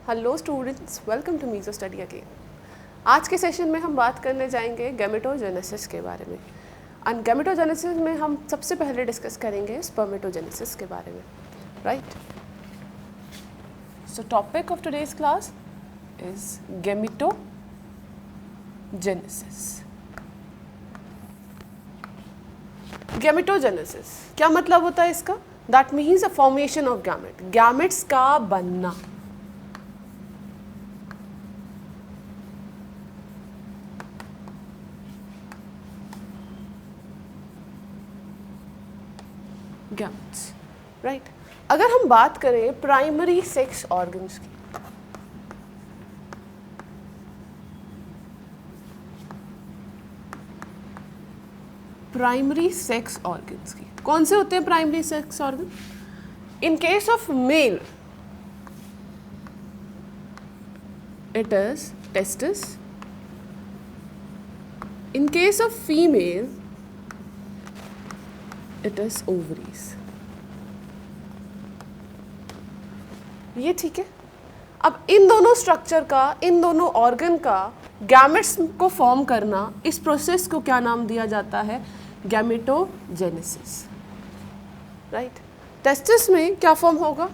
Hello students, welcome to Mizo study again. आज के session में हम बात करने जाएंगे गैमेटोजेनेसिस के बारे में। एंड गैमेटोजेनेसिस में हम सबसे पहले डिस्कस करेंगे स्पर्मेटोजेनेसिस के बारे में, right. So topic of today's class is gametogenesis. Gametogenesis क्या मतलब होता है इसका? That means a formation of gamete, gametes का बनना। Gametes, right. अगर हम बात करें प्राइमरी सेक्स ऑर्गन्स की, प्राइमरी सेक्स ऑर्गन्स की कौन से होते हैं primary sex organ? In case of male it is testis, in case of female it is ovaries. ये ठीक है। अब इन दोनों स्ट्रक्चर का, इन दोनों ऑर्गन का गैमेट्स को फॉर्म करना, इस प्रोसेस को क्या नाम दिया जाता है? Gametogenesis, right. टेस्टिस में क्या फॉर्म होगा?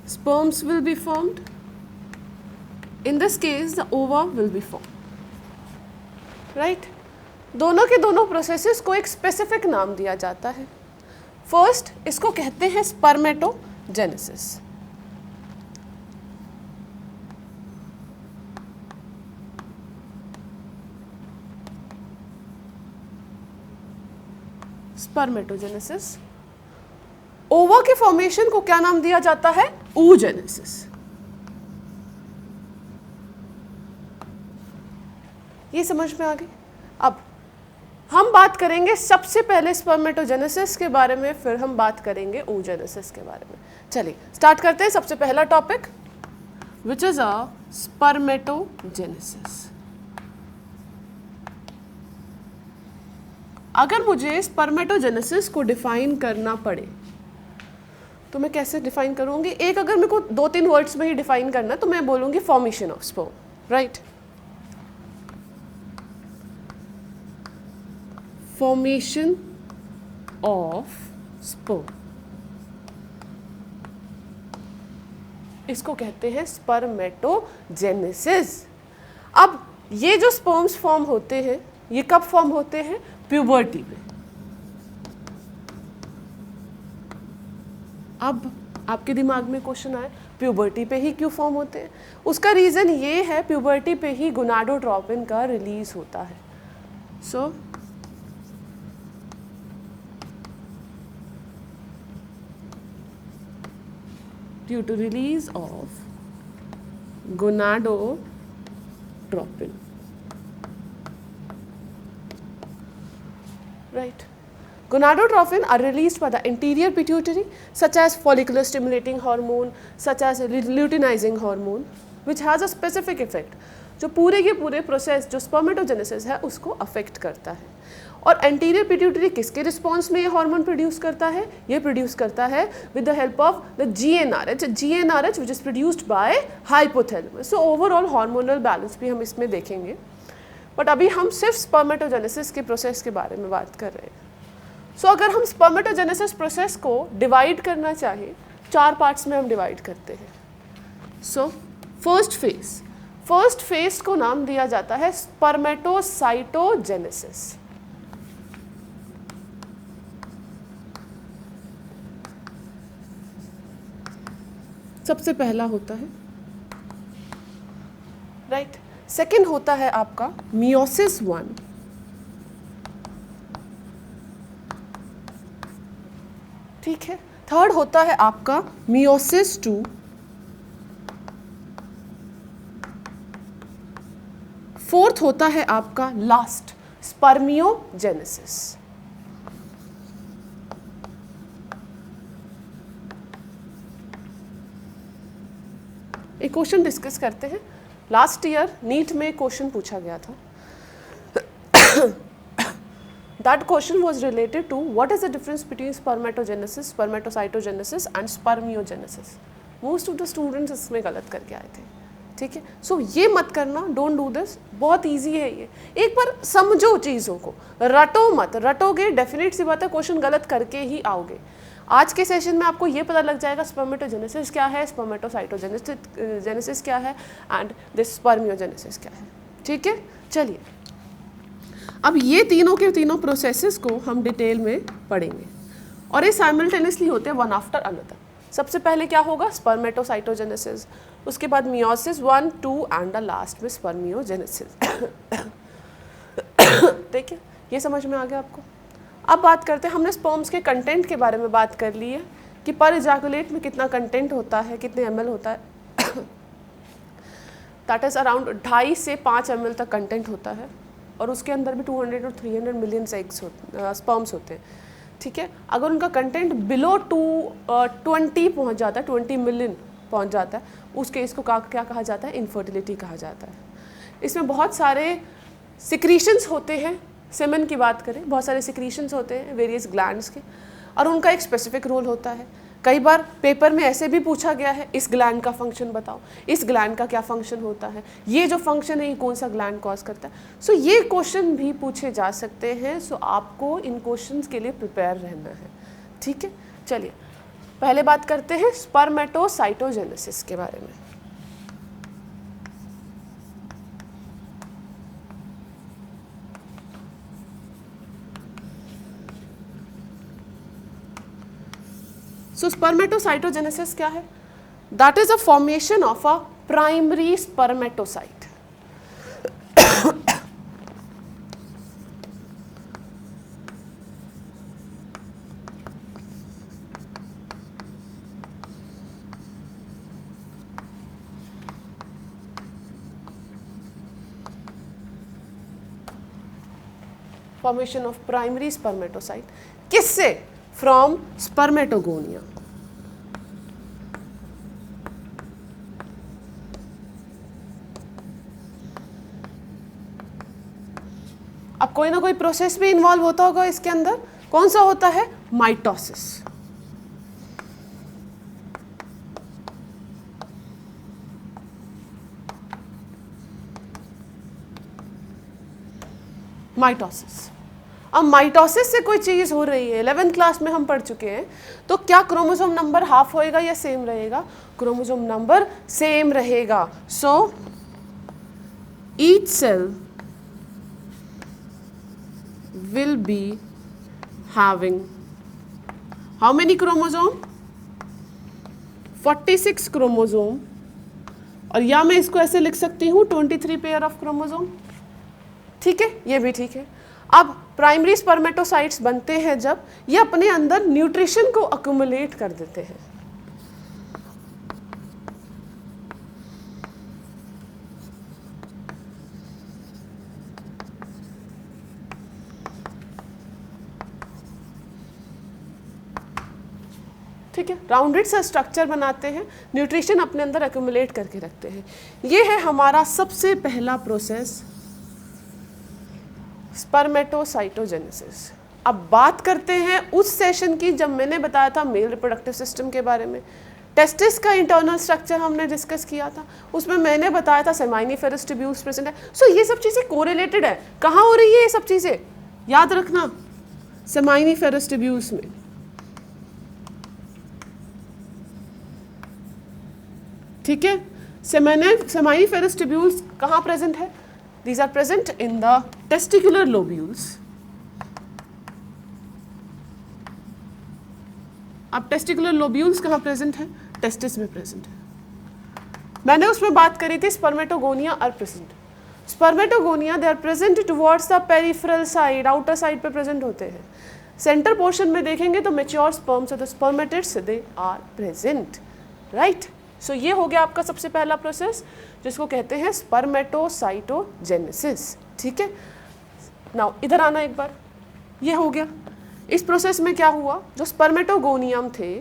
Sperms will be formed, in this case the ओवा विल बी फॉर्म्ड, राइट। दोनों के दोनों प्रोसेसेस को एक स्पेसिफिक नाम दिया जाता है। फर्स्ट इसको कहते हैं स्पर्मेटोजेनेसिस। स्पर्मेटोजेनेसिस। ओवा के फॉर्मेशन को क्या नाम दिया जाता है? oogenesis। ये समझ में आ गई? अब हम बात करेंगे सबसे पहले स्पर्मेटोजेनेसिस के बारे में, फिर हम बात करेंगे oogenesis के बारे में। चलिए स्टार्ट करते हैं। सबसे पहला topic which is a spermatogenesis. अगर मुझे स्पर्मेटोजेनेसिस को डिफाइन करना पड़े तो मैं कैसे डिफाइन करूंगी? एक अगर मेरे को 2-3 वर्ड्स में ही डिफाइन करना तो मैं बोलूंगी formation of sperm, right. Formation of sperm, इसको कहते हैं स्पर्मेटोजेनेसिस। अब ये जो स्पर्म्स फॉर्म होते हैं, ये कब फॉर्म होते हैं? प्यूबर्टी में। अब आपके दिमाग में क्वेश्चन आए, प्यूबर्टी पे ही क्यों फॉर्म होते हैं? उसका रीजन ये है, प्यूबर्टी पे ही गोनाडोट्रोपिन का रिलीज होता है। सो due to release of gonadotropin, right. Gonadotropin are released by the anterior pituitary, such as follicular stimulating hormone, such as luteinizing hormone, which has a specific effect, जो पूरे के पूरे प्रोसेस जो spermatogenesis है उसको अफेक्ट करता है। और एंटीरियर पिट्यूटरी किसके रिस्पॉन्स में ये हार्मोन प्रोड्यूस करता है? ये प्रोड्यूस करता है with the help of the GnRH which is produced by hypothalamus. So overall hormonal balance भी हम इसमें देखेंगे, बट अभी हम सिर्फ स्पर्मेटोजेनेसिस के प्रोसेस के बारे में बात कर रहे हैं। सो अगर हम स्पर्मेटोजेनेसिस प्रोसेस को डिवाइड करना चाहें, 4 पार्ट्स में हम डिवाइड करते हैं। सो फर्स्ट फेज को नाम दिया जाता है स्पर्मेटोसाइटोजेनेसिस। सबसे पहला होता है, राइट। सेकंड होता है आपका मियोसिस 1, ठीक है। थर्ड होता है आपका मियोसिस 2, फोर्थ होता है आपका लास्ट स्पर्मियोजेनेसिस। एक क्वेश्चन डिस्कस करते हैं। लास्ट ईयर नीट में क्वेश्चन पूछा गया था। That question was related to what is the difference between spermatogenesis, spermatocytogenesis and spermiogenesis. Most of the students इसमें गलत करके आए थे, ठीक है। सो ये मत करना, डोंट डू दिस, बहुत ईजी है ये। एक बार समझो चीज़ों को, रटो मत, रटोगे डेफिनेट सी बात है क्वेश्चन गलत करके ही आओगे। आज के सेशन में आपको ये पता लग जाएगा स्पर्मेटोजेनेसिस क्या है, स्पर्मेटोसाइटोजेनेसिस क्या है एंड दिस स्पर्मियोजेनेसिस क्या है, ठीक है। चलिए अब ये तीनों के तीनों प्रोसेसेस को हम डिटेल में पढ़ेंगे और ये साइमल्टेनियसली होते हैं वन आफ्टर अनदर। सबसे पहले क्या होगा, स्पर्मेटोसाइटोजेनेसिस, उसके बाद मियोसिस 1, 2 एंड द लास्ट में स्पर्मियोजेनेसिस। देखिए ये समझ में आ गया आपको। अब बात करते हैं, हमने स्पर्म्स के कंटेंट के बारे में बात कर ली है कि पर इजैकुलेट में कितना कंटेंट होता है, कितने ml होता है। दैट इज़ अराउंड 2.5 से 5 ml तक कंटेंट होता है और उसके अंदर भी 200 और 300 मिलियन स्पर्म्स होते हैं, ठीक है। अगर उनका कंटेंट बिलो 20 पहुँच जाता है, 20 मिलियन पहुँच जाता है, उस केस को क्या कहा जाता है, इनफर्टिलिटी कहा जाता है। इसमें बहुत सारे सिक्रीशंस होते हैं, सेमन की बात करें, बहुत सारे सिक्रीशंस होते हैं वेरियस ग्लैंड्स के और उनका एक स्पेसिफिक रोल होता है। कई बार पेपर में ऐसे भी पूछा गया है, इस ग्लैंड का फंक्शन बताओ, इस ग्लैंड का क्या फंक्शन होता है, ये जो फंक्शन है ये कौन सा ग्लैंड कॉज करता है। सो ये क्वेश्चन भी पूछे जा सकते हैं। सो आपको इन क्वेश्चंस के लिए प्रिपेयर रहना है, ठीक है। चलिए पहले बात करते हैं स्पर्मेटोसाइटोजेनेसिस के बारे में। So spermatocytogenesis क्या है? That is a formation of a primary spermatocyte. Formation of primary spermatocyte. किससे? From spermatogonia. अब कोई ना कोई प्रोसेस भी इन्वॉल्व होता होगा इसके अंदर, कौन सा होता है, माइटोसिस। माइटोसिस, अब माइटोसिस से कोई चीज़ हो रही है, 11th क्लास में हम पढ़ चुके हैं, तो क्या क्रोमोसोम नंबर हाफ होएगा या सेम रहेगा, क्रोमोसोम नंबर सेम रहेगा। So each cell will be having how many chromosome, 46 chromosome, और या मैं इसको ऐसे लिख सकती हूँ 23 पेयर ऑफ क्रोमोसोम, ठीक है, ये भी ठीक है। अब प्राइमरी स्पर्मेटोसाइट्स बनते हैं जब ये अपने अंदर न्यूट्रिशन को अक्यूमुलेट कर देते हैं। ठीक है, राउंडेड सा स्ट्रक्चर बनाते हैं, न्यूट्रिशन अपने अंदर एक्यूमुलेट करके रखते हैं। ये है हमारा सबसे पहला प्रोसेस, स्पर्मेटोसाइटोजेनेसिस। अब बात करते हैं उस सेशन की जब मैंने बताया था मेल रिप्रोडक्टिव सिस्टम के बारे में। टेस्टिस का इंटरनल स्ट्रक्चर हमने डिस्कस किया था, उसमें मैंने बताया था सेमाइनिफेरस ट्यूब्यूल्स प्रेजेंट है। सो ये सब चीज़ें कोरिलेटेड है। कहाँ हो रही है ये सब चीज़ें, याद रखना, सेमाइनिफेरस ट्यूब्यूल्स में। ठीक है, सेमाइनिफेरस ट्यूब्यूल्स कहाँ प्रेजेंट है, these are present in the testicular lobules. अब टेस्टिकुलर लोब्यूल्स कहाँ प्रेजेंट है, टेस्टिस में प्रेजेंट है। मैंने उसमें बात करी थी spermatogonia are present. Spermatogonia they are present towards the peripheral side, outer side पे प्रेजेंट होते हैं। सेंटर पोर्शन में देखेंगे तो मैच्योर स्पर्म्स और the spermatids they are present, right. So ये हो गया आपका सबसे पहला प्रोसेस जिसको कहते हैं स्पर्मेटोसाइटोजेनेसिस, ठीक है। नाउ इधर आना एक बार, ये हो गया। इस प्रोसेस में क्या हुआ, जो स्पर्मेटोगोनियम थे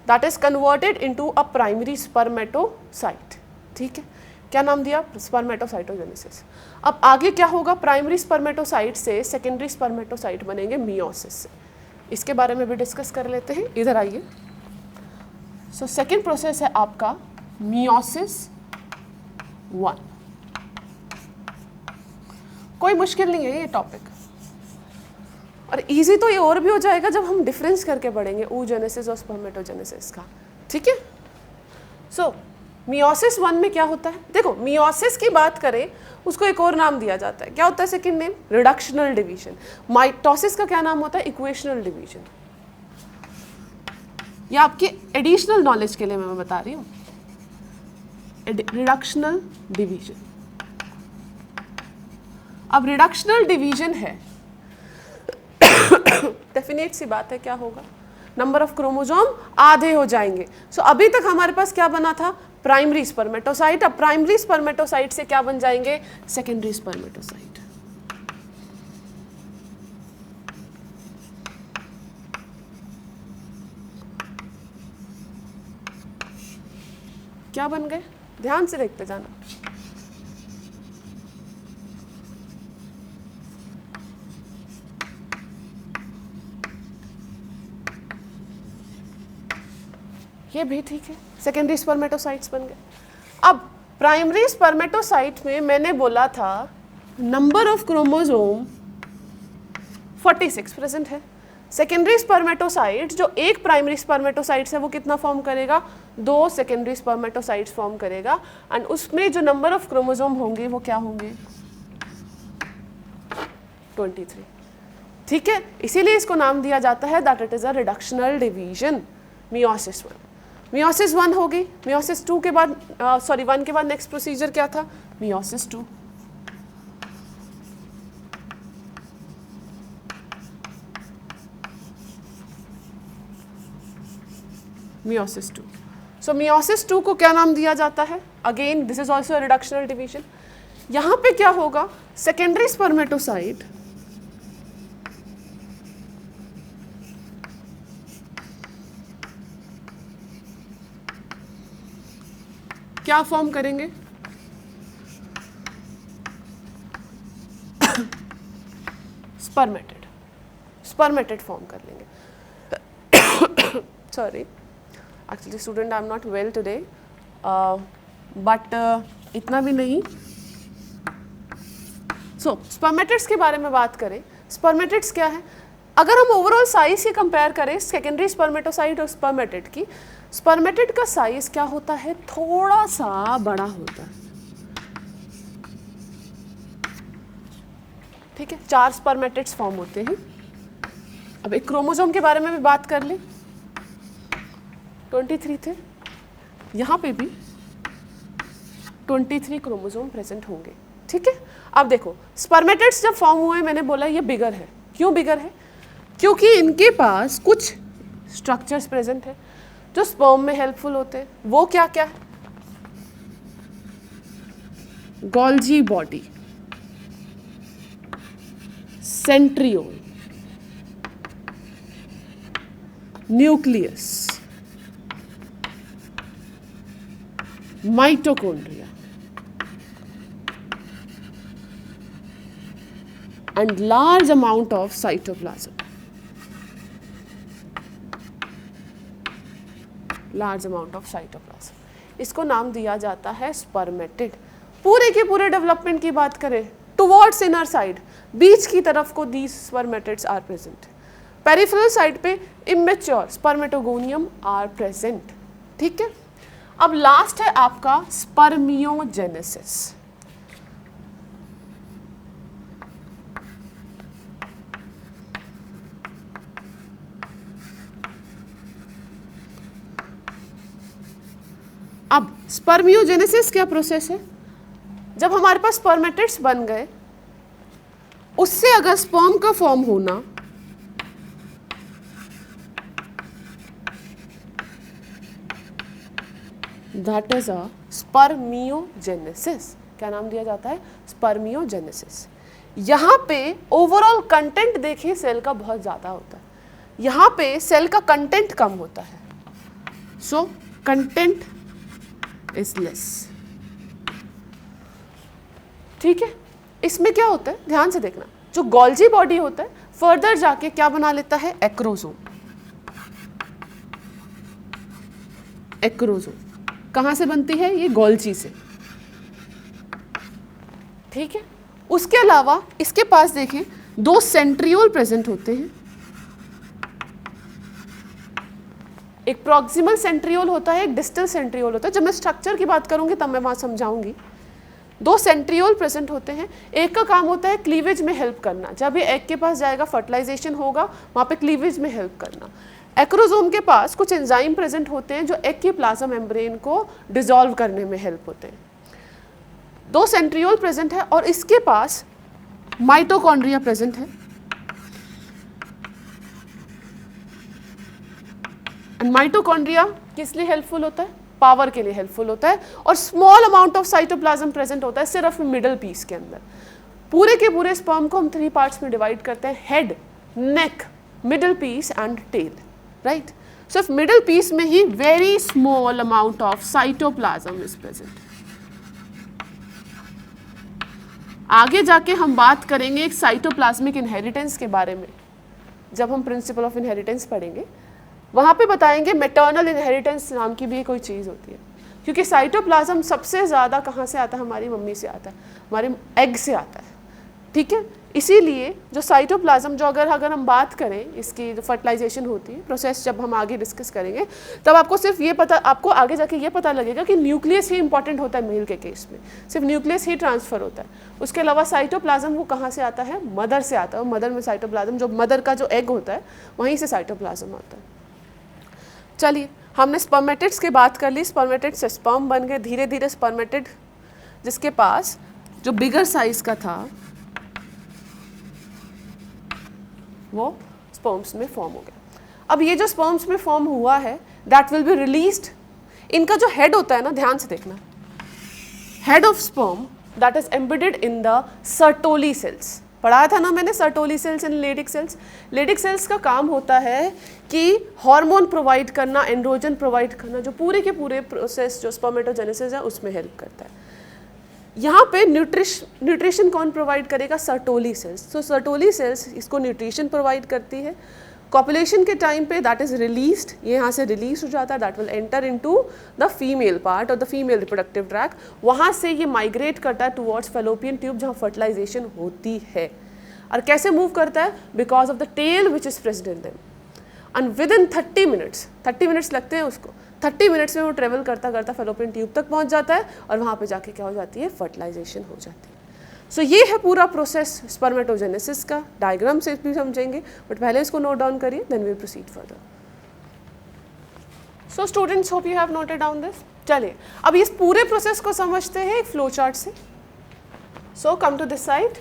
that is converted into a primary spermatocyte, ठीक है। क्या नाम दिया, स्पर्मेटोसाइटोजेनेसिस। अब आगे क्या होगा, प्राइमरी स्पर्मेटोसाइट से सेकेंडरी स्पर्मेटोसाइट बनेंगे मियोसिस से। इसके बारे में भी डिस्कस कर लेते हैं, इधर आइए। सो सेकेंड प्रोसेस है आपका मियोसिस 1। कोई मुश्किल नहीं है ये टॉपिक, और इजी तो ये और भी हो जाएगा जब हम डिफरेंस करके पढ़ेंगे oogenesis और स्पर्मेटोजेनेसिस का, ठीक है। सो मियोसिस 1 में क्या होता है, देखो मियोसिस की बात करें उसको एक और नाम दिया जाता है, क्या होता है second name, reductional division. Mitosis का क्या नाम होता है, इक्वेशनल डिवीजन। ये आपके एडिशनल नॉलेज के लिए मैं बता रही हूँ, रिडक्शनल डिवीजन। अब रिडक्शनल डिवीजन है, डेफिनेट सी बात है, क्या होगा, नंबर ऑफ क्रोमोसोम आधे हो जाएंगे। सो अभी तक हमारे पास क्या बना था, प्राइमरी स्पर्मेटोसाइट। अब प्राइमरी स्पर्मेटोसाइट से क्या बन जाएंगे, सेकेंडरी स्पर्मेटोसाइट। क्या बन गए, ध्यान से देखते जाना। ये भी ठीक है, सेकेंडरी स्पर्मेटोसाइट्स बन गए। अब प्राइमरी स्पर्मेटोसाइट में मैंने बोला था नंबर ऑफ क्रोमोसोम 46 प्रेजेंट है। सेकेंडरी स्पर्मेटोसाइट जो एक प्राइमरी स्पर्मेटोसाइट है वो कितना फॉर्म करेगा, 2 सेकेंडरी स्पर्मेटोसाइट्स फॉर्म करेगा, एंड उसमें जो नंबर ऑफ क्रोमोसोम होंगे वो क्या होंगे, 23। ठीक है, इसीलिए इसको नाम दिया जाता है that it is a reductional division, meiosis 1। Meiosis 1 हो गई, मियोसिस 2 के बाद 1 के बाद नेक्स्ट प्रोसीजर क्या था, मियोसिस 2। मियोसिस 2। सो मियोसिस 2 को क्या नाम दिया जाता है, again this is also reductional division. यहां पे क्या होगा, सेकेंडरी स्पर्मेटोसाइट क्या फॉर्म करेंगे, स्पर्मेटेड फॉर्म कर लेंगे। Sorry, actually student I am not well today, but इतना भी नहीं। सो स्पर्मेटिड्स के बारे में बात करें, स्पर्मेटिड्स क्या है, अगर हम ओवरऑल साइज की कंपेयर करें सेकेंडरी स्पर्मेटोसाइट और स्पर्मेटिड की, स्पर्मेटिड का साइज क्या होता है, थोड़ा सा बड़ा होता है। ठीक है, 4 स्पर्मेटिड्स फॉर्म होते हैं। अब एक क्रोमोसोम के बारे में भी बात कर लें, 23 थे, यहाँ पे भी 23 क्रोमोसोम प्रेजेंट होंगे। ठीक है, अब देखो स्पर्मेटिड्स जब फॉर्म हुए मैंने बोला ये बिगर है, क्यों बिगर है, क्योंकि इनके पास कुछ स्ट्रक्चर्स प्रेजेंट है जो स्पर्म में हेल्पफुल होते हैं। वो क्या क्या है, Golgi body, centriole, nucleus, mitochondria and large amount of cytoplasm, large amount of cytoplasm। इसको नाम दिया जाता है स्पर्मेटिड। पूरे के पूरे डेवलपमेंट की बात करें, टुवर्ड्स इनर साइड, बीच की तरफ को these spermatids are present। Peripheral side पे इमेच्योर स्पर्मेटोगोनियम आर प्रेजेंट। ठीक है, अब लास्ट है आपका स्पर्मियोजेनेसिस। अब स्पर्मियोजेनेसिस क्या प्रोसेस है, जब हमारे पास स्पर्मेटिड्स बन गए, उससे अगर स्पर्म का फॉर्म होना, दैट इज अ स्पर्मियोजेनेसिस। क्या नाम दिया जाता है, स्पर्मियोजेनेसिस। यहाँ पे ओवरऑल कंटेंट देखिए सेल का बहुत ज़्यादा होता है, यहाँ पे सेल का कंटेंट कम होता है, सो कंटेंट इज लेस। ठीक है, इसमें क्या होता है, ध्यान से देखना, जो गोल्जी बॉडी होता है फर्दर जाके क्या बना लेता है, एक्रोसोम। एक्रोसोम कहाँ से बनती है? ये गोल्जी से, ठीक है। उसके अलावा इसके पास देखें 2 सेंट्रियोल प्रेजेंट होते हैं, एक प्रॉक्सिमल सेंट्रियोल होता है, एक डिस्टल सेंट्रियोल होता है। जब मैं स्ट्रक्चर की बात करूंगी तब मैं वहां समझाऊंगी। 2 सेंट्रियोल प्रेजेंट होते हैं, एक का काम होता है क्लीवेज में हेल्प करना, जब ये एग के पास जाएगा फर्टिलाइजेशन होगा वहाँ पे क्लीवेज में हेल्प करना। एक्रोसोम के पास कुछ एंजाइम प्रेजेंट होते हैं जो एग की प्लाज्मा मेम्ब्रेन को डिसॉल्व करने में हेल्प होते हैं। 2 सेंट्रियोल प्रेजेंट है और इसके पास माइटोकॉन्ड्रिया प्रेजेंट है। एंड माइटोकॉन्ड्रिया किस लिए हेल्पफुल होता है? पावर के लिए हेल्पफुल होता है। और small amount of cytoplasm present होता है सिर्फ मिडल पीस के अंदर। पूरे के पूरे स्पर्म को हम 3 पार्ट्स में डिवाइड करते हैं, head, neck, middle piece and tail, right. सिर्फ मिडल पीस में ही very small amount of cytoplasm is present. आगे जाके हम बात करेंगे एक साइटोप्लाज्मिक इनहेरिटेंस के बारे में, जब हम प्रिंसिपल ऑफ इनहेरिटेंस पढ़ेंगे वहाँ पे बताएंगे मैटर्नल इनहेरिटेंस नाम की भी कोई चीज़ होती है। क्योंकि साइटोप्लाज्म सबसे ज़्यादा कहाँ से आता है? हमारी मम्मी से आता है, हमारे एग से आता है, ठीक है। इसीलिए जो साइटोप्लाज्म, जो अगर हम बात करें इसकी जो फर्टिलाइजेशन होती है प्रोसेस, जब हम आगे डिस्कस करेंगे तब आपको सिर्फ ये पता, आपको आगे जाके ये पता लगेगा कि न्यूक्लियस ही इंपॉर्टेंट होता है मेल के केस में, सिर्फ न्यूक्लियस ही ट्रांसफ़र होता है। उसके अलावा साइटोप्लाज्म वो कहाँ से आता है? मदर से आता है। मदर में साइटोप्लाज्म, जो मदर का जो एग होता है वहीं से साइटोप्लाज्म आता है। चलिए, हमने स्पर्मेटिड्स की बात कर ली। स्पर्मेटिड से स्पर्म बन गए, धीरे धीरे स्पर्मेटिड जिसके पास जो बिगर साइज का था वो स्पर्म्स में फॉर्म हो गया। अब ये जो स्पर्म्स में फॉर्म हुआ है दैट विल बी रिलीज्ड। इनका जो हेड होता है ना, ध्यान से देखना, head of sperm that is embedded in the Sertoli cells. पढ़ाया था ना मैंने, Sertoli cells and Leydig cells. Leydig cells का काम होता है कि हार्मोन प्रोवाइड करना, एंड्रोजन प्रोवाइड करना, जो पूरे के पूरे प्रोसेस जो स्पर्मेटोजेनेसिस है उसमें हेल्प करता है। यहाँ पे न्यूट्रिशन कौन प्रोवाइड करेगा? Sertoli cells. तो सर्टोली सेल्स इसको न्यूट्रिशन प्रोवाइड करती है। कॉपुलेशन के टाइम पे दैट इज रिलीज्ड, ये यहाँ से रिलीज हो जाता है, that will enter into the female part और द फीमेल रिप्रोडक्टिव ट्रैक। वहाँ से ये माइग्रेट करता है टुवर्ड्स फेलोपियन ट्यूब जहाँ फर्टिलाइजेशन होती है। और कैसे मूव करता है? Because of the tail which is present in them. And within 30 minutes लगते हैं उसको, 30 मिनट्स में वो ट्रेवल करता करता फेलोपियन ट्यूब तक पहुँच जाता है और वहाँ पर जाके क्या हो जाती है? फर्टिलाइजेशन हो जाती है। सो ये है पूरा प्रोसेस स्पर्मेटोजेनेसिस का। डायग्राम से भी समझेंगे, बट पहले इसको नोट डाउन करिए, then we proceed further. So students, hope you have noted down this. चलिए, अब इस पूरे प्रोसेस को समझते हैं एक फ्लो चार्ट से। सो कम टू दिस साइड।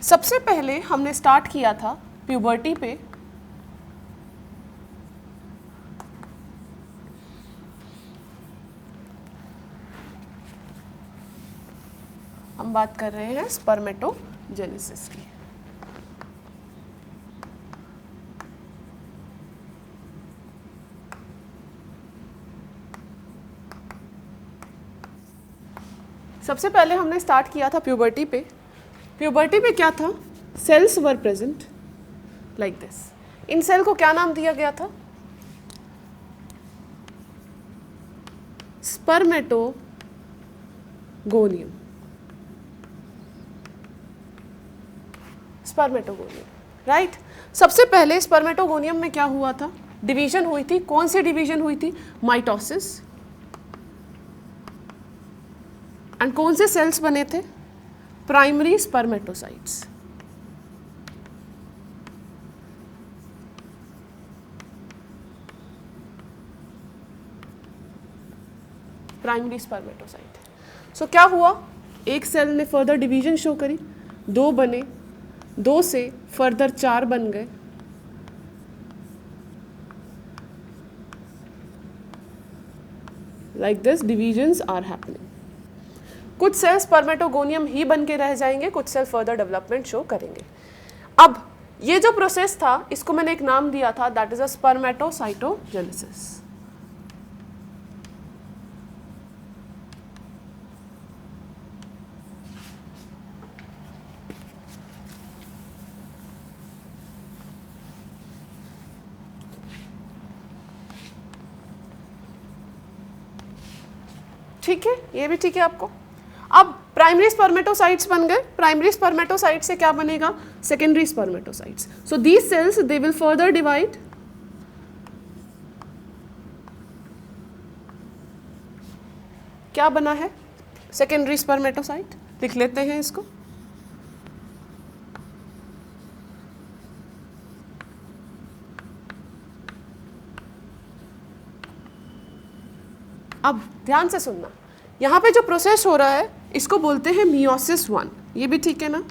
सबसे पहले हमने स्टार्ट किया था प्यूबर्टी पे। हम बात कर रहे हैं स्पर्मेटोजेनेसिस की। सबसे पहले हमने स्टार्ट किया था प्यूबर्टी पे। प्यूबर्टी पे क्या था? Cells were present like this. इन सेल को क्या नाम दिया गया था? स्पर्मेटोगोनियम। Spermatogonium, right. सबसे पहले स्पर्मेटोगोनियम में क्या हुआ था? डिवीजन हुई थी। कौन सी डिवीजन हुई थी? माइटोसिस। एंड कौन से सेल्स बने थे? Primary spermatocytes. Primary spermatocyte. So क्या हुआ? एक सेल ने फर्दर डिवीजन शो करी, 2 बने, 2 से फर्दर 4 बन गए, like this divisions are happening. कुछ सेल स्पर्मेटोगोनियम ही बन के रह जाएंगे, कुछ सेल फर्दर डेवलपमेंट शो करेंगे। अब ये जो प्रोसेस था इसको मैंने एक नाम दिया था, दैट इज अ स्पर्मेटोसाइटोजेनेसिस। ठीक है, ये भी ठीक है आपको। अब प्राइमरी स्पर्मेटोसाइट्स बन गए, प्राइमरी स्पर्मेटोसाइट से क्या बनेगा, secondary spermatocytes. So these cells they will further divide, क्या बना है, सेकेंडरी स्पर्मेटोसाइट, लिख लेते हैं इसको। अब ध्यान से सुनना, यहाँ पे जो प्रोसेस हो रहा है इसको बोलते हैं मियोसिस 1, ये भी ठीक है ना,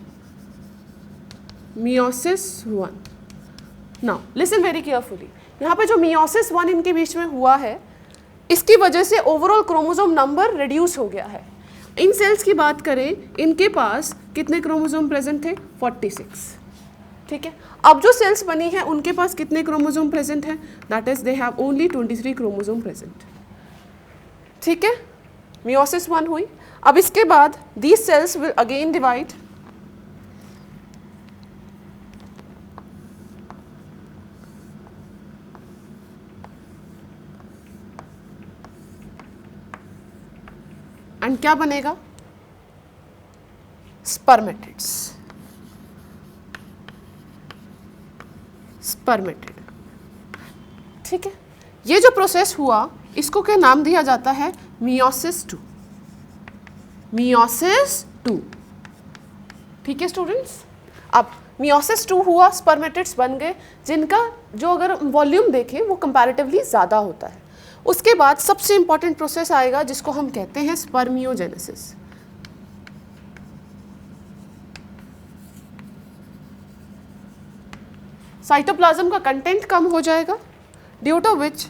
meiosis 1। Now listen very carefully, यहाँ पे जो मियोसिस 1 इनके बीच में हुआ है, इसकी वजह से ओवरऑल क्रोमोसोम नंबर रिड्यूस हो गया है। इन सेल्स की बात करें, इनके पास कितने क्रोमोसोम प्रेजेंट थे, 46, ठीक है। अब जो सेल्स बनी है उनके पास कितने क्रोमोसोम प्रेजेंट है, that is they have only 23 chromosome present, ठीक है। मियोसिस 1 हुई। अब इसके बाद these cells will again divide, and क्या बनेगा, स्पर्मेटिड्स, स्पर्मेटिड, ठीक है। ये जो प्रोसेस हुआ इसको क्या नाम दिया जाता है, मियोसिस 2, मियोसिस 2, ठीक है स्टूडेंट्स। अब मियोसिस 2 हुआ, स्पर्मेटिड्स बन गए, जिनका जो अगर वॉल्यूम देखें वो कंपैरेटिवली ज़्यादा होता है। उसके बाद सबसे इंपॉर्टेंट प्रोसेस आएगा जिसको हम कहते हैं स्पर्मियोजेनेसिस। साइटोप्लाज्म का कंटेंट कम हो जाएगा, due to which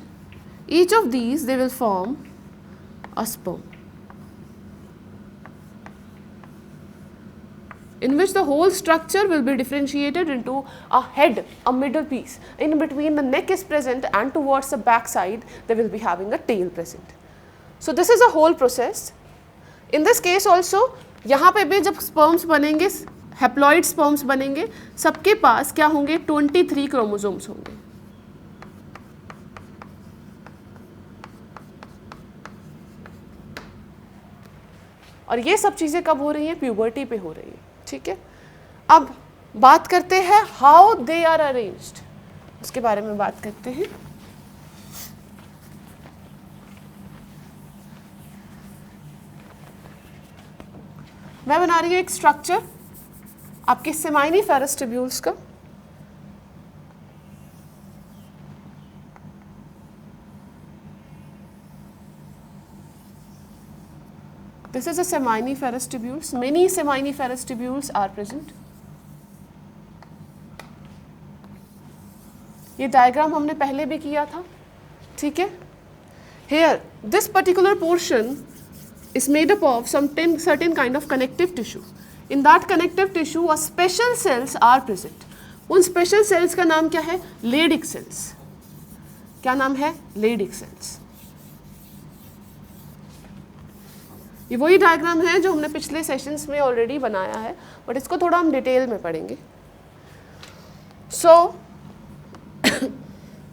each of these they will form a sperm, in which the whole structure will be differentiated into a head, a middle piece. In between the neck is present and towards the back side they will be having a tail present. So this is a whole process. In this case also, यहाँ पे भी जब sperms बनेंगे, haploid sperms बनेंगे, सबके पास क्या होंगे, 23 chromosomes होंगे। और ये सब चीज़ें कब हो रही हैं, प्यूबर्टी पे हो रही है, ठीक है। अब बात करते हैं हाउ दे आर अरेंज्ड, उसके बारे में बात करते हैं। मैं बना रही हूँ एक स्ट्रक्चर आपके सेमाइनिफेरस ट्यूब्यूल्स का। This is a seminiferous tubules. Many seminiferous tubules are present. ये डायग्राम हमने पहले भी किया था, ठीक है। Here, this particular portion is made up of some certain kind of connective tissue. In that connective tissue, a special cells are present. उन special cells का नाम क्या है, Leydig cells. क्या नाम है, Leydig cells. ये वही डायग्राम है जो हमने पिछले सेशंस में ऑलरेडी बनाया है, बट इसको थोड़ा हम डिटेल में पढ़ेंगे। So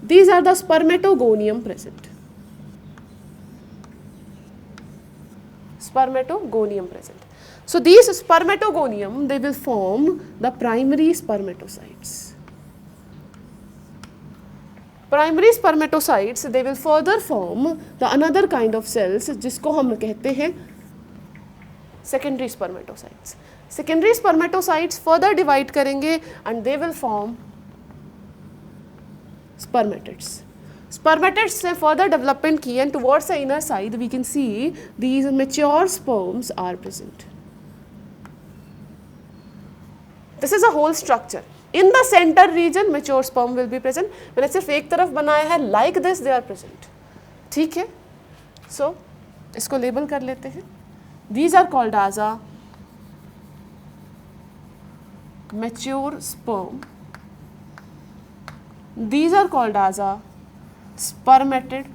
these are the spermatogonium present, spermatogonium present. So these spermatogonium, they will form the primary spermatocytes. Primary spermatocytes, they will further form the another kind of cells जिसको हम कहते हैं secondary spermatocytes. Secondary spermatocytes further divide करेंगे and they will form spermatids. Spermatids से further development की and towards the inner side we can see these mature sperms are present. This is a whole structure. In the center region mature sperm will be present. मैंने सिर्फ एक तरफ बनाया है, like this they are present. ठीक है? So इसको label कर लेते हैं. These are called as a mature sperm. These are called as a spermatid.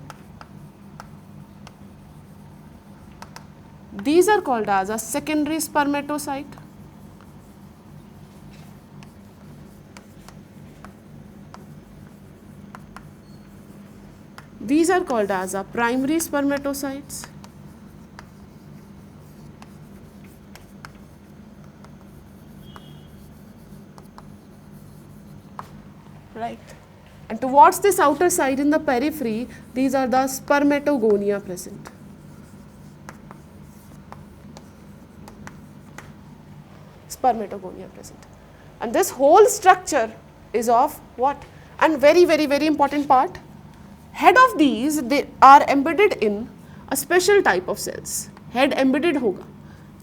These are called as a secondary spermatocyte. These are called as a primary spermatocytes. right? And towards this outer side in the periphery, these are the spermatogonia present. Spermatogonia present. And this whole structure is of what? And very, very, very important part, head of these, they are embedded in a special type of cells. Head embedded होगा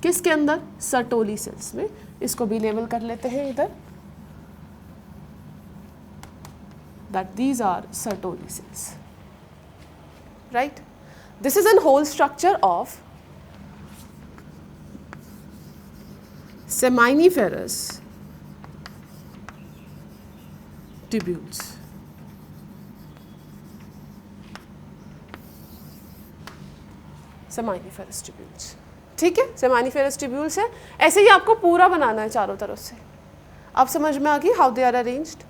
किसके अंदर? Sertoli cells में. इसको भी label कर लेते हैं इधर, that these are Sertoli cells, right? This is a whole structure of seminiferous tubules. Seminiferous tubules, ठीक है? Seminiferous tubules है. ऐसे ही आपको पूरा बनाना है चारों तरफ से. अब समझ में आ गई हाउ दे आर अरेंज्ड.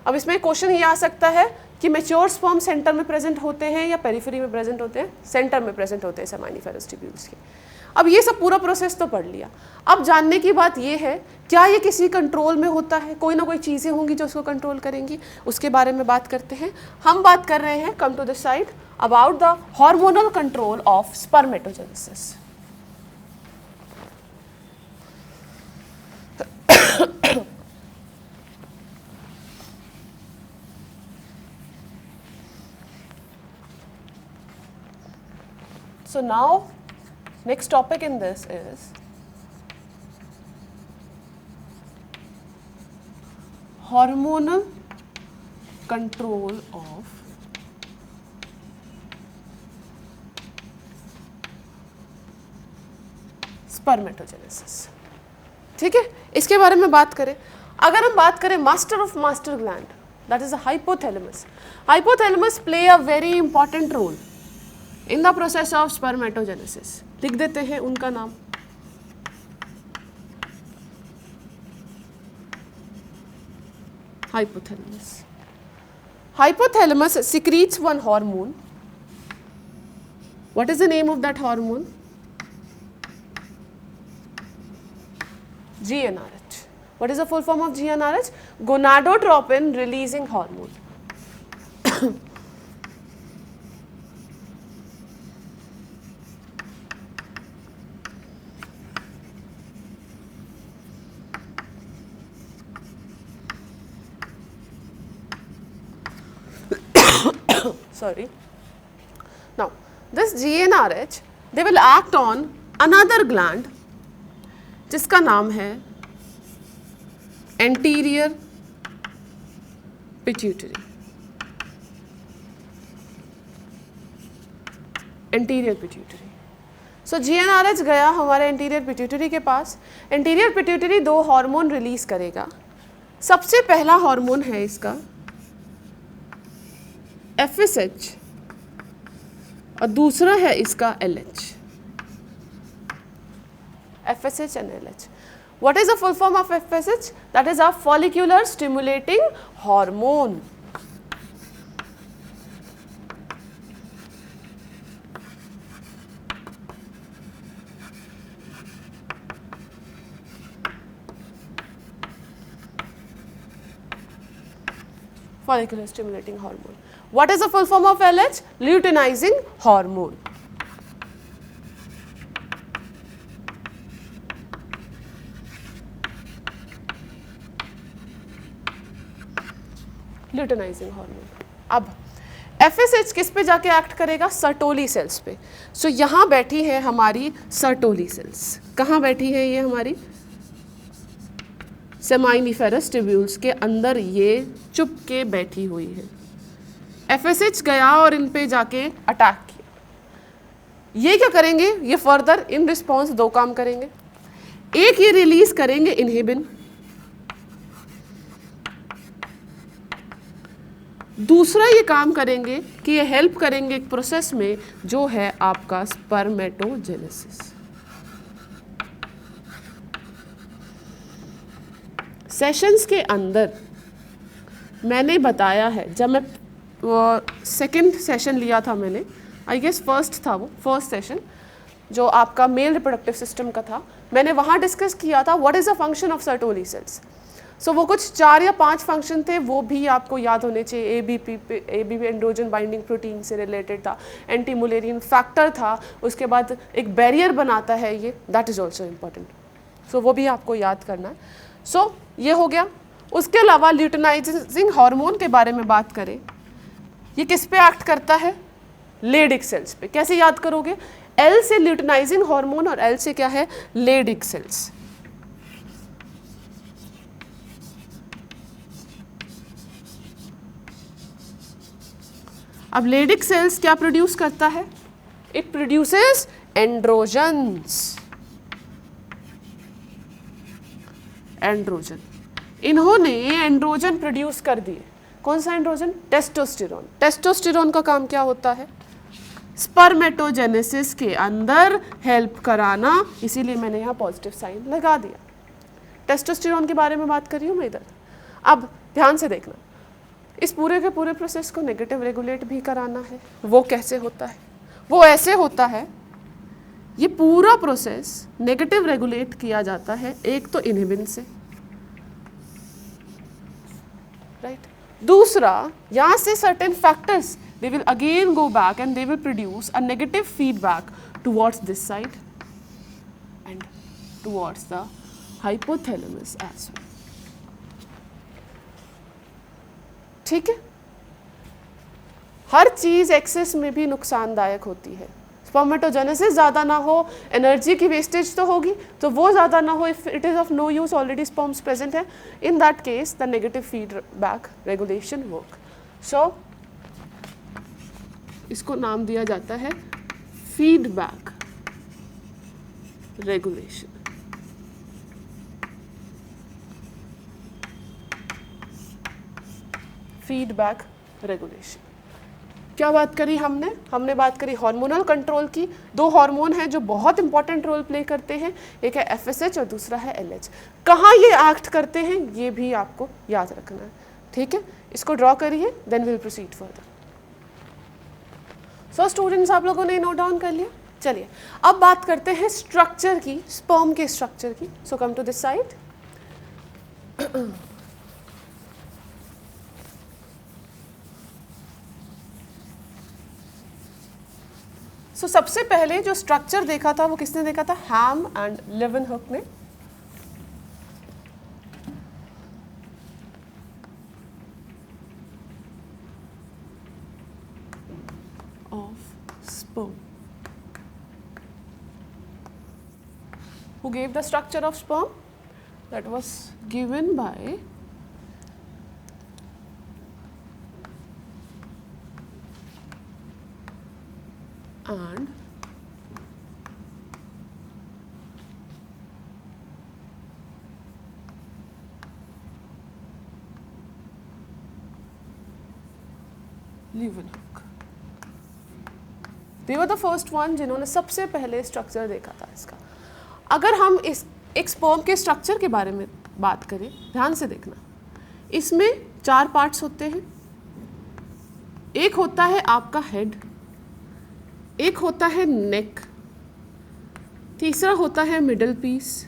अब इसमें क्वेश्चन ये आ सकता है कि मैच्योर स्पर्म सेंटर में प्रेजेंट होते हैं या पेरिफेरी में प्रेजेंट होते हैं? सेंटर में प्रेजेंट होते हैं सेमाइनिफेरस ट्यूब्यूल्स के. अब ये सब पूरा प्रोसेस तो पढ़ लिया. अब जानने की बात ये है, क्या ये किसी कंट्रोल में होता है? कोई ना कोई चीज़ें होंगी जो उसको कंट्रोल करेंगी. उसके बारे में बात करते हैं. हम बात कर रहे हैं, come to this side, about the hormonal control of spermatogenesis. So now, next topic in this is hormonal control of spermatogenesis. ठीक है, इसके बारे में बात करें. अगर हम बात करें master of master gland, that is a hypothalamus. Hypothalamus play a very important role in the process of spermatogenesis. लिख देते हैं उनका नाम. Hypothalamus. Hypothalamus secretes one hormone. What is the name of that hormone? GnRH. What is the full form of GnRH? Gonadotropin releasing hormone. Sorry. Now, this GnRH, they will act on another gland जिसका नाम है anterior pituitary. Anterior pituitary. So GnRH गया हमारे anterior pituitary के पास. Anterior pituitary दो hormone release करेगा. सबसे पहला हार्मोन है इसका FSH और दूसरा है इसका LH. FSH and LH. What is the full form of FSH? That is a follicular stimulating hormone. Follicular stimulating hormone. What is the full form of LH? Luteinizing hormone. Luteinizing hormone. अब FSH किस पे जाके act करेगा? Sertoli cells पे. सो यहाँ बैठी है हमारी सर्टोली सेल्स. कहाँ बैठी है ये हमारी? सेमाइनिफेरस ट्यूब्यूल्स के अंदर ये चुप के बैठी हुई है. FSH गया और इन पे जाके अटैक किया. ये क्या करेंगे? ये फर्दर इन रिस्पॉन्स दो काम करेंगे. एक ये रिलीज करेंगे इनहिबिन, दूसरा ये काम करेंगे कि ये हेल्प करेंगे एक प्रोसेस में जो है आपका स्पर्मेटोजेनेसिस. सेशंस के अंदर मैंने बताया है, जब मैं सेकेंड सेशन लिया था मैंने, आई गेस फर्स्ट था वो, फर्स्ट सेशन जो आपका मेल रिप्रोडक्टिव सिस्टम का था, मैंने वहाँ डिस्कस किया था what is the function of Sertoli cells. So वो कुछ 4 या 5 फंक्शन थे, वो भी आपको याद होने चाहिए। एबीपी एंड्रोजन बाइंडिंग प्रोटीन से रिलेटेड था, एंटी मुलेरियन फैक्टर था, उसके बाद एक बैरियर बनाता है ये, दैट इज ऑल्सो इम्पॉर्टेंट, सो वो भी आपको याद करना है। सो ये हो गया। उसके अलावा ल्यूटिनाइजिंग हार्मोन के बारे में बात करें, ये किस पे एक्ट करता है? लेडिक सेल्स पे। कैसे याद करोगे? एल से ल्यूटिनाइजिंग हार्मोन और एल से क्या है? Leydig cells. अब लेडिक सेल्स क्या प्रोड्यूस करता है? It produces androgens. एंड्रोजन, इन्होंने एंड्रोजन प्रोड्यूस कर दिए। कौन सा एंड्रोजन? टेस्टोस्टेरोन। टेस्टोस्टेरोन का काम क्या होता है? स्पर्मेटोजेनेसिस के अंदर हेल्प कराना, इसीलिए मैंने यहाँ पॉजिटिव साइन लगा दिया। टेस्टोस्टेरोन के बारे में बात कर रही हूँ मैं इधर। अब ध्यान से देखना, इस पूरे के पूरे प्रोसेस को नेगेटिव रेगुलेट भी कराना है। वो कैसे होता है? वो ऐसे होता है, ये पूरा प्रोसेस नेगेटिव रेगुलेट किया जाता है एक तो इनहिबिन से, राइट। दूसरा, यहाँ से certain factors they will again go back and they will produce a negative feedback towards this side and towards the hypothalamus as well. ठीक है, हर चीज एक्सेस में भी नुकसानदायक होती है। स्पर्मेटोजेनेसिस ज़्यादा ना हो, एनर्जी की वेस्टेज तो होगी, तो वो ज़्यादा ना हो, if it is of no use, already sperms present है, in that case the negative feedback regulation work. So इसको नाम दिया जाता है फीडबैक रेगुलेशन। Feedback regulation. क्या बात करी हमने बात करी हार्मोनल कंट्रोल की। 2 हार्मोन हैं जो बहुत इंपॉर्टेंट रोल प्ले करते हैं, एक है FSH और दूसरा है LH। कहाँ ये एक्ट करते हैं ये भी आपको याद रखना है, ठीक है। इसको ड्रॉ करिए, then will proceed further. So students, आप लोगों ने नोट डाउन कर लिया। चलिए अब बात करते हैं स्ट्रक्चर की, स्पर्म के स्ट्रक्चर की। सो कम टू दिस साइड। सो सबसे पहले जो स्ट्रक्चर देखा था वो किसने देखा था? हैम एंड लेवेनहुक ने। Sperm. Who gave the structure of sperm? That was given by and Leeuwenhoek. They were the first one जिन्होंने सबसे पहले स्ट्रक्चर देखा था इसका। अगर हम इस एक स्पर्म के स्ट्रक्चर के बारे में बात करें, ध्यान से देखना, इसमें 4 पार्ट्स होते हैं। एक होता है आपका हेड, एक होता है नेक, तीसरा होता है मिडल पीस,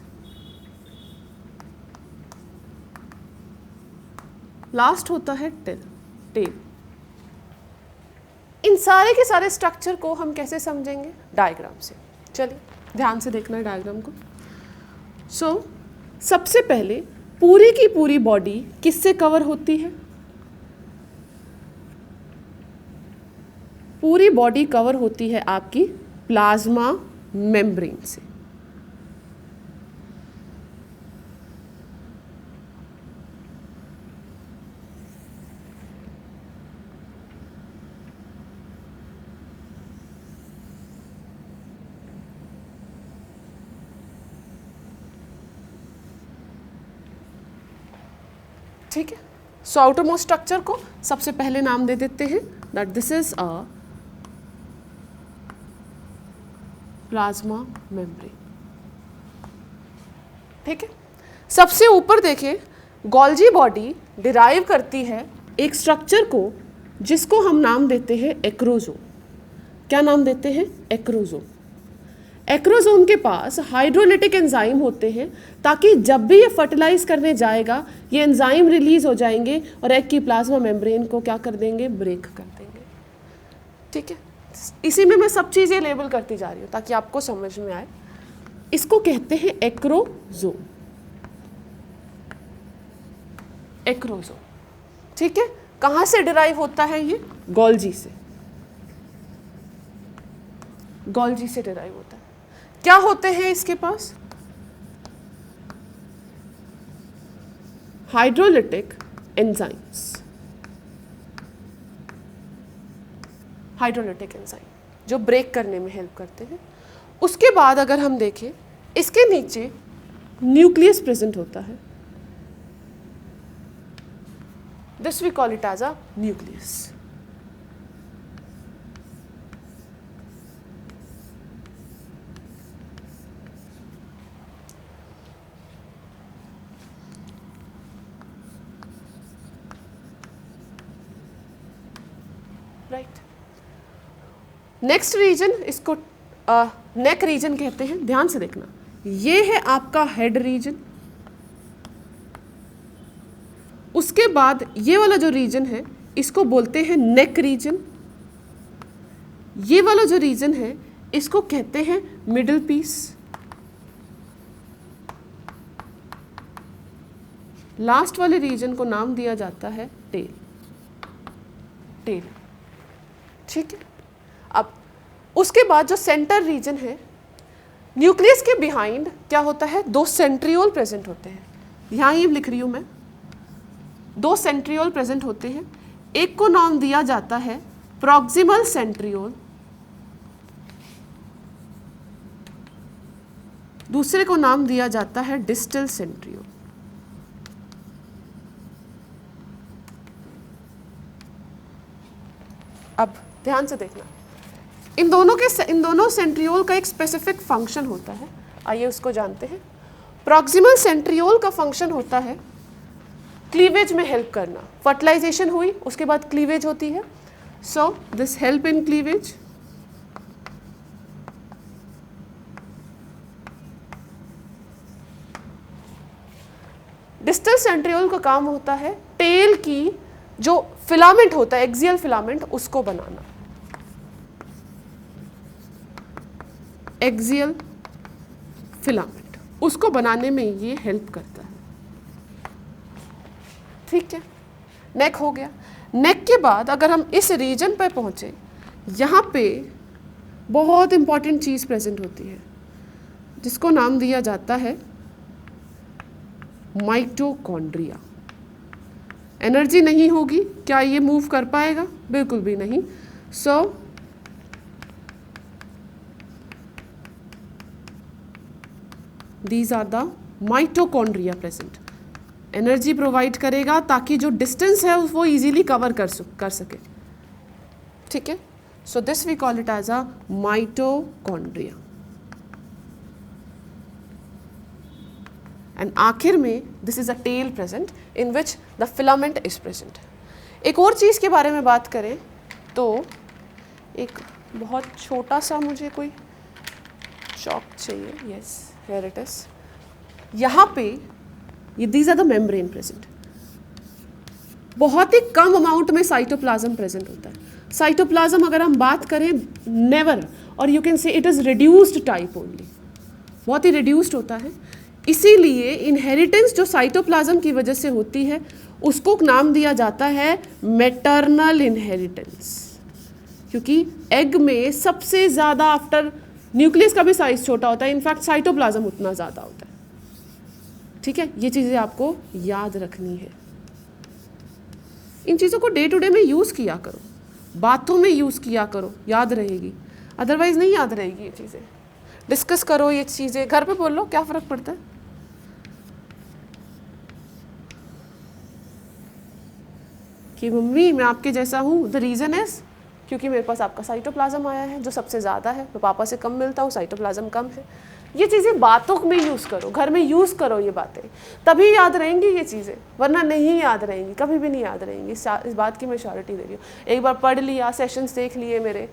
लास्ट होता है टेल। इन सारे के सारे स्ट्रक्चर को हम कैसे समझेंगे? डायग्राम से। चलिए ध्यान से देखना है डायग्राम को। सो सबसे पहले पूरी की पूरी बॉडी किससे कवर होती है? पूरी बॉडी कवर होती है आपकी प्लाज्मा मेम्ब्रेन से। ठीक है, सो आउटरमोस्ट स्ट्रक्चर को सबसे पहले नाम दे देते हैं that this is a plasma membrane. ठीक है, सबसे ऊपर देखें, गोल्जी बॉडी डिराइव करती है एक स्ट्रक्चर को जिसको हम नाम देते हैं एक्रोजोम। क्या नाम देते हैं? एक्रोजोम। एक्रोसोम के पास हाइड्रोलिटिक एंजाइम होते हैं ताकि जब भी ये फर्टिलाइज करने जाएगा ये एंजाइम रिलीज हो जाएंगे और एग की प्लाज्मा मेम्ब्रेन को क्या कर देंगे, ब्रेक कर देंगे। ठीक है, इसी में मैं सब चीज़ें लेबल करती जा रही हूँ ताकि आपको समझ में आए। इसको कहते हैं एक्रोसोम, एक्रोसोम। ठीक है, कहाँ से डिराइव होता है ये, गोल्जी से, गोल्जी से डिराइव होता है। क्या होते हैं इसके पास, हाइड्रोलिटिक एंजाइम्स, हाइड्रोलिटिक एंजाइम जो ब्रेक करने में हेल्प करते हैं। उसके बाद अगर हम देखें इसके नीचे न्यूक्लियस प्रेजेंट होता है, this we call it as a nucleus. Right, next region, इसको नेक रीजन कहते हैं। ध्यान से देखना, ये है आपका हेड रीजन, उसके बाद ये वाला जो रीजन है इसको बोलते हैं नेक रीजन, ये वाला जो रीजन है इसको कहते हैं मिडिल पीस, लास्ट वाले रीजन को नाम दिया जाता है टेल, टेल। ठीक है, अब उसके बाद जो सेंटर रीजन है, न्यूक्लियस के बिहाइंड क्या होता है, दो सेंट्रियोल प्रेजेंट होते हैं। यहाँ ये लिख रही हूँ मैं, दो सेंट्रियोल प्रेजेंट होते हैं। एक को नाम दिया जाता है प्रॉक्सिमल सेंट्रियोल, दूसरे को नाम दिया जाता है डिस्टल सेंट्रियोल। अब ध्यान से देखना, इन दोनों सेंट्रियोल का एक स्पेसिफिक फंक्शन होता है, आइए उसको जानते हैं। प्रॉक्सिमल सेंट्रियोल का फंक्शन होता है क्लीवेज में हेल्प करना। फर्टिलाइजेशन हुई, उसके बाद क्लीवेज होती है, so this help in cleavage. Distal centriole का काम होता है टेल की जो फिलामेंट होता है, एक्सियल फिलामेंट, उसको बनाना, एक्सियल फिलामेंट, उसको बनाने में ये हेल्प करता है। ठीक है, नेक हो गया। नेक के बाद अगर हम इस रीजन पर पहुंचे, यहाँ पे बहुत इंपॉर्टेंट चीज़ प्रेजेंट होती है जिसको नाम दिया जाता है माइटोकॉन्ड्रिया। एनर्जी नहीं होगी, क्या ये मूव कर पाएगा? बिल्कुल भी नहीं। So these are the mitochondria present. Energy provide करेगा ताकि जो डिस्टेंस है वो इजीली कवर कर सके। ठीक है, so this we call it as a mitochondria. And आखिर में this is a tail present in which the filament is present. एक और चीज़ के बारे में बात करें तो एक बहुत छोटा सा मुझे कोई चॉक चाहिए, यस हियर इट इज। यहाँ पे ये these are the membrane present. बहुत ही कम अमाउंट में साइटोप्लाज्म प्रेजेंट होता है। साइटोप्लाज्म अगर हम बात करें नेवर, और you can say it is reduced type only, बहुत ही रिड्यूस्ड होता है। इसीलिए इनहेरिटेंस जो साइटोप्लाज्म की वजह से होती है उसको नाम दिया जाता है मैटरनल इनहेरिटेंस, क्योंकि एग में सबसे ज़्यादा आफ्टर न्यूक्लियस का भी साइज छोटा होता है, इनफैक्ट साइटोप्लाज्म उतना ज़्यादा होता है। ठीक है, ये चीज़ें आपको याद रखनी है। इन चीज़ों को डे टू डे में यूज़ किया करो, बातों में यूज़ किया करो, याद रहेगी, अदरवाइज नहीं याद रहेगी ये चीज़ें। डिस्कस करो ये चीज़ें, घर पे बोल लो, क्या फ़र्क पड़ता है। कि मम्मी मैं आपके जैसा हूँ, द रीज़न इज़ क्योंकि मेरे पास आपका साइटोप्लाज्म आया है जो सबसे ज़्यादा है, मैं पापा से कम मिलता हूँ, साइटोप्लाज्म कम है। ये चीज़ें बातों में यूज़ करो, घर में यूज़ करो ये बातें, तभी याद रहेंगी ये चीज़ें, वरना नहीं याद रहेंगी, कभी भी नहीं याद रहेंगी। इस बात की मैं श्योरिटी दे रही हूँ। एक बार पढ़ लिया, सेशंस देख लिए मेरे,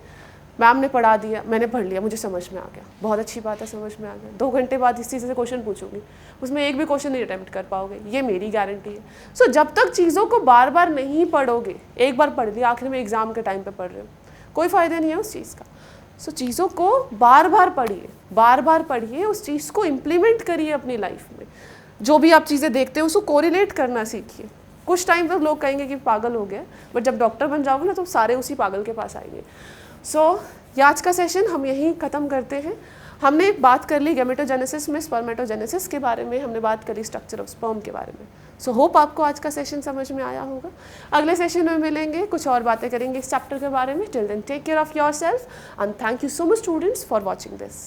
मैम ने पढ़ा दिया, मैंने पढ़ लिया, मुझे समझ में आ गया, बहुत अच्छी बात है, समझ में आ गया। 2 घंटे बाद इस चीज़ से क्वेश्चन पूछूंगी, उसमें एक भी क्वेश्चन नहीं अटेम्प्ट कर पाओगे, ये मेरी गारंटी है। सो जब तक चीज़ों को बार बार नहीं पढ़ोगे, एक बार पढ़ लिया, आखिर में एग्जाम के टाइम पे पढ़ रहे हो, कोई फ़ायदा नहीं है उस चीज़ का। सो चीज़ों को बार बार पढ़िए, उस चीज़ को इम्प्लीमेंट करिए अपनी लाइफ में। जो भी आप चीज़ें देखते हो उसको कोरिलेट करना सीखिए। कुछ टाइम तक लोग कहेंगे कि पागल हो गया, बट जब डॉक्टर बन जाओगे ना तो सारे उसी पागल के पास आएंगे। सो ये आज का सेशन हम यहीं ख़त्म करते हैं। हमने बात कर ली गैमेटोजेनेसिस में स्पर्मेटोजेनेसिस के बारे में, हमने बात करी स्ट्रक्चर ऑफ स्पर्म के बारे में। सो होप आपको आज का सेशन समझ में आया होगा। अगले सेशन में मिलेंगे, कुछ और बातें करेंगे इस चैप्टर के बारे में। Till then take care of yourself and thank you so much students for watching this.